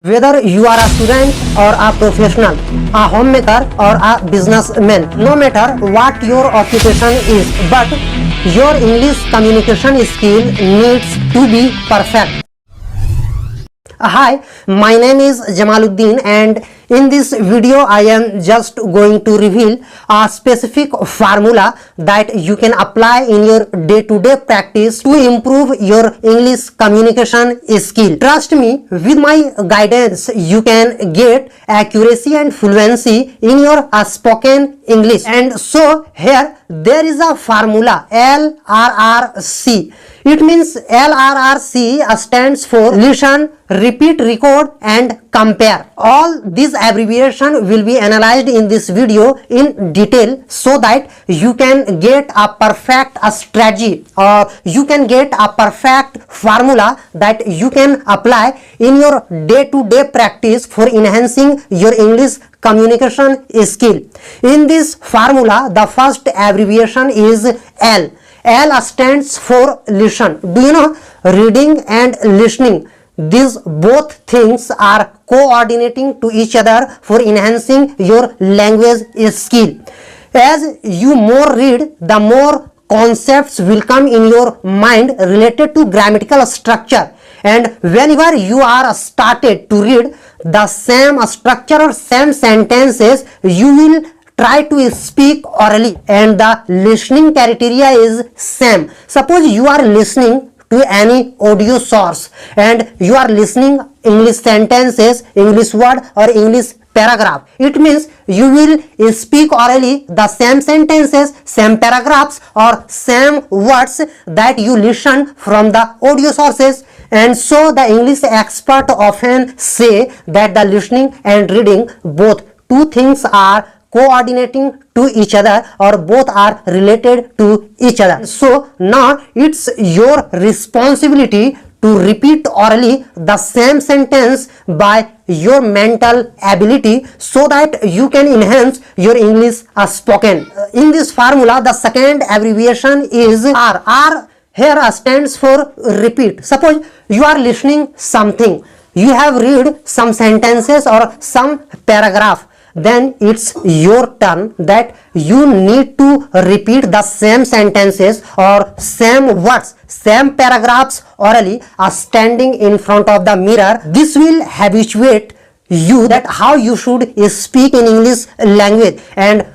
Whether you are a student or a professional, a homemaker or a businessman, no matter what your occupation is, but your English communication skill needs to be perfect. Hi, my name is Jamaluddin, and in this video I am just going to reveal a specific formula that you can apply in your day-to-day practice to improve your English communication skill. Trust me, with my guidance you can get accuracy and fluency in your spoken English. And so here there is a formula LRRC. It means LRRC stands for listen, repeat, record and compare. All these abbreviation will be analyzed in this video in detail so that you can get a perfect strategy, or you can get a perfect formula that you can apply in your day-to-day practice for enhancing your English communication skill. In this formula, the first abbreviation is L. L stands for listen. Do you know, reading and listening, these both things are coordinating to each other for enhancing your language skill. As you more read, the more concepts will come in your mind related to grammatical structure. And whenever you are started to read the same structure or same sentences, you will try to speak orally, and the listening criteria is same. Suppose you are listening to any audio source and you are listening English sentences, English word or English paragraph. It means you will speak orally the same sentences, same paragraphs or same words that you listen from the audio sources. And so the English expert often say that the listening and reading, both two things are coordinating to each other, or both are related to each other. So now it's your responsibility to repeat orally the same sentence by your mental ability so that you can enhance your English spoken. In this formula, the second abbreviation is R. R here stands for repeat. Suppose you are listening something, you have read some sentences or some paragraph, then it's your turn that you need to repeat the same sentences or same words, same paragraphs orally, standing in front of the mirror. This will habituate you that how you should speak in English language, and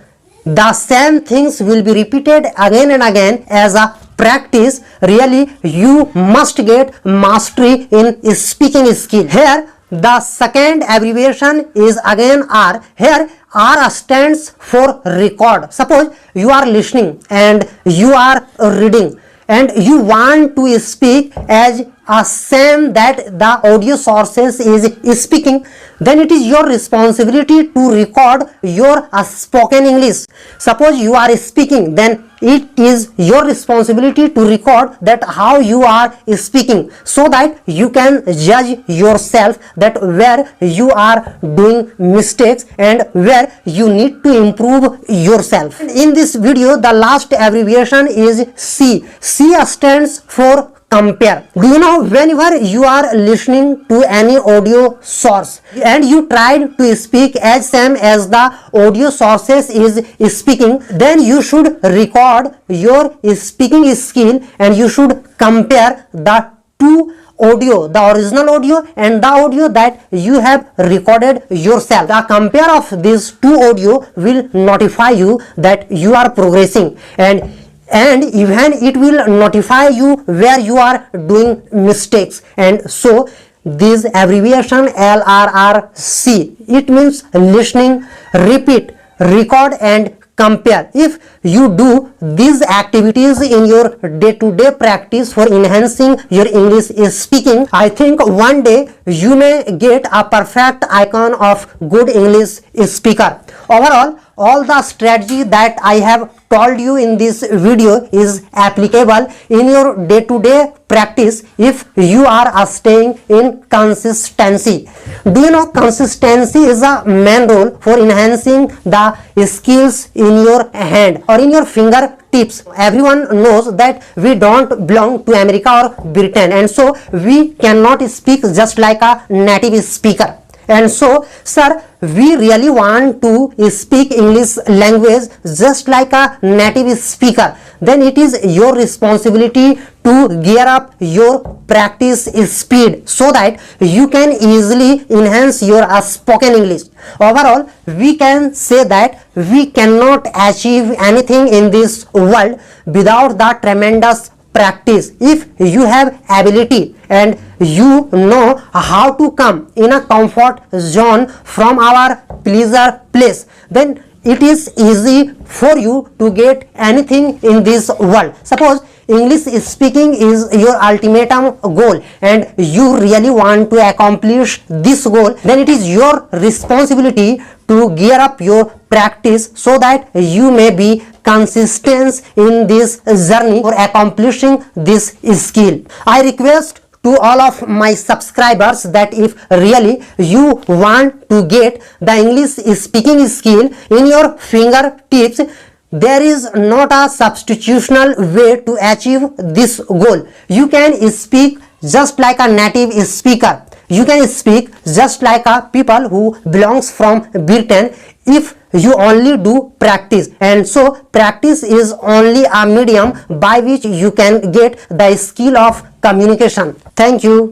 the same things will be repeated again and again as a practice. Really, you must get mastery in speaking skill. Here the second abbreviation is again R. Here R stands for record. Suppose you are listening and you are reading and you want to speak as a same that the audio sources is speaking, then it is your responsibility to record your spoken English. Suppose you are speaking, then it is your responsibility to record that how you are speaking, so that you can judge yourself that where you are doing mistakes and where you need to improve yourself. In this video, the last abbreviation is C. C stands for compare. Do you know, whenever you are listening to any audio source and you tried to speak as same as the audio sources is speaking, then you should record your speaking skill and you should compare the two audio, the original audio and the audio that you have recorded yourself. The compare of these two audio will notify you that you are progressing, and even it will notify you where you are doing mistakes. And so this abbreviation LRRC, it means listening, repeat, record and compare. If you do these activities in your day-to-day practice for enhancing your English speaking, I think one day you may get a perfect icon of good English speaker. Overall, all the strategy that I have told you in this video is applicable in your day-to-day practice if you are staying in consistency. Do you know consistency is a main role for enhancing the skills in your hand or in your fingertips. Everyone knows that we don't belong to America or Britain, and so we cannot speak just like a native speaker. And so, sir, we really want to speak English language just like a native speaker. Then it is your responsibility to gear up your practice speed so that you can easily enhance your spoken English. Overall, we can say that we cannot achieve anything in this world without the tremendous practice. If you have ability and you know how to come in a comfort zone from our pleasure place, then it is easy for you to get anything in this world. Suppose English speaking is your ultimatum goal and you really want to accomplish this goal, then it is your responsibility to gear up your practice so that you may be consistent in this journey for accomplishing this skill. I request to all of my subscribers that if really you want to get the English speaking skill in your fingertips, there is not a substitutional way to achieve this goal. You can speak just like a native speaker. You can speak just like a people who belongs from Britain if you only do practice. And so practice is only a medium by which you can get the skill of communication. Thank you.